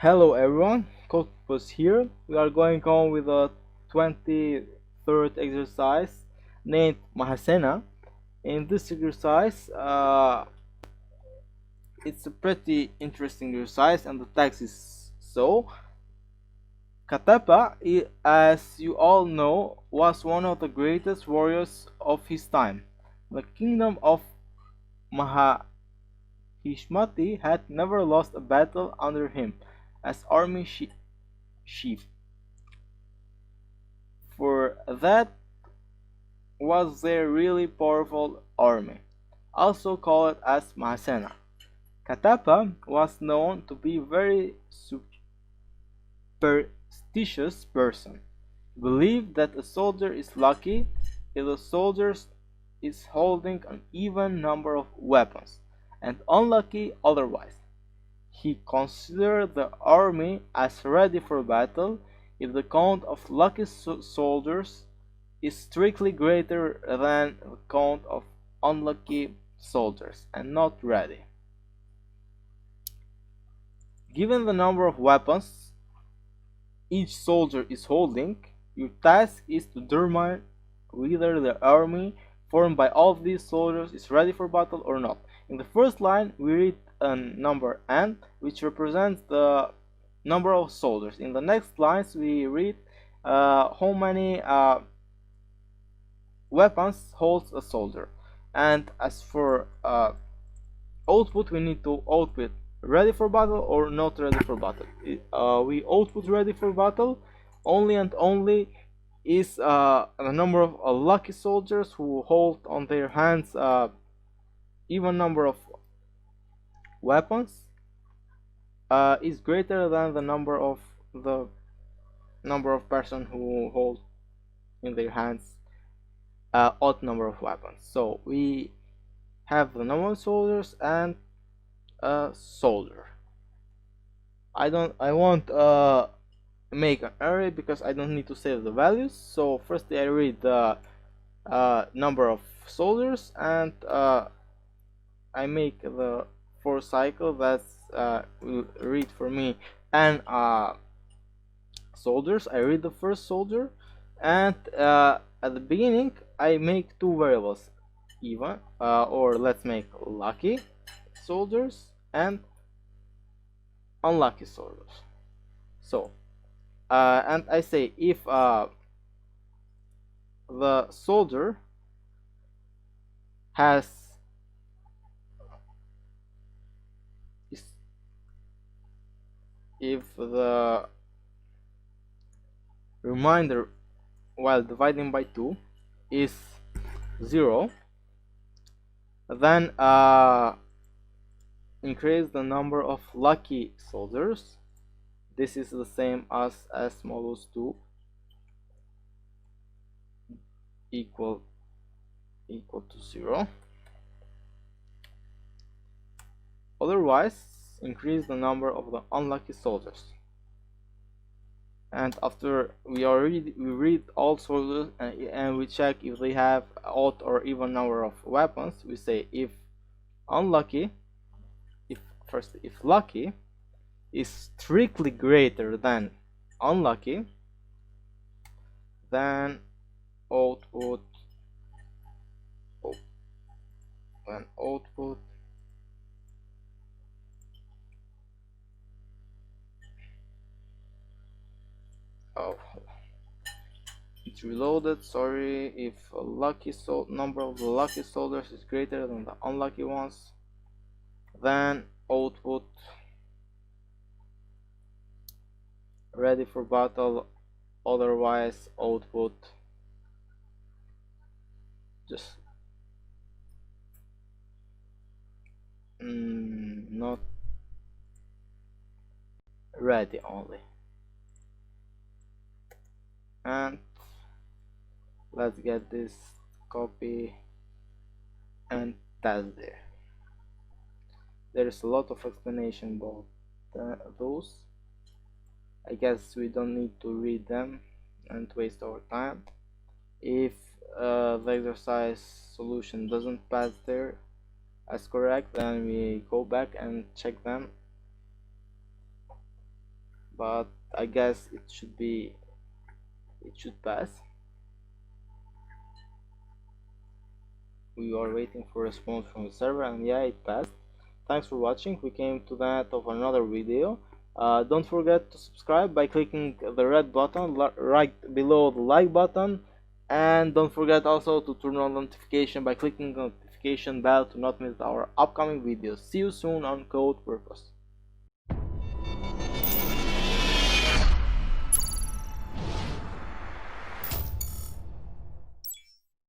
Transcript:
Hello everyone, CodeChef here. We are going on with the 23rd exercise named Mahasena. In this exercise, it's a pretty interesting exercise and the text is so. Kattapa, as you all know, was one of the greatest warriors of his time. The kingdom of Maahishmati had never lost a battle under him as army chief. For that was their really powerful army, also called as Mahasena. Kattapa was known to be a very superstitious person. He believed that a soldier is lucky if the soldier is holding an even number of weapons, and unlucky otherwise. He considered the army as ready for battle if the count of lucky soldiers is strictly greater than the count of unlucky soldiers and not ready. Given the number of weapons each soldier is holding, your task is to determine whether the army formed by all of these soldiers is ready for battle or not. In the first line, we read a number n, which represents the number of soldiers. In the next lines, we read how many weapons holds a soldier. And as for output, we need to output ready for battle or not ready for battle. We output ready for battle only and only is the number of lucky soldiers who hold on their hands even number of weapons is greater than the number of person who hold in their hands odd number of weapons. So we have the number of soldiers and a soldier. I won't make an array because I don't need to save the values. So firstly I read the number of soldiers and I make the for cycle that's will read for me and soldiers. I read the first soldier and at the beginning I make two variables, even or let's make lucky soldiers and unlucky soldiers. So and I say if the soldier has if the remainder while dividing by 2 is 0, then increase the number of lucky soldiers. This is the same as s modulus 2 equal to 0. Otherwise, increase the number of the unlucky soldiers. And after we read all soldiers and we check if they have odd or even number of weapons, we say if unlucky, if lucky is strictly greater than unlucky, then output oh, it's reloaded. Sorry. If a lucky number of the lucky soldiers is greater than the unlucky ones, then output ready for battle. Otherwise, output just not ready only. And let's get this copy and test there. There's a lot of explanation about those. I guess we don't need to read them and waste our time. If the exercise solution doesn't pass there as correct, then we go back and check them but I guess it should pass. We are waiting for a response from the server, and yeah, it passed. Thanks for watching. We came to that of another video. Don't forget to subscribe by clicking the red button right below the like button, and don't forget also to turn on notification by clicking the notification bell to not miss our upcoming videos. See you soon on Code Purpose.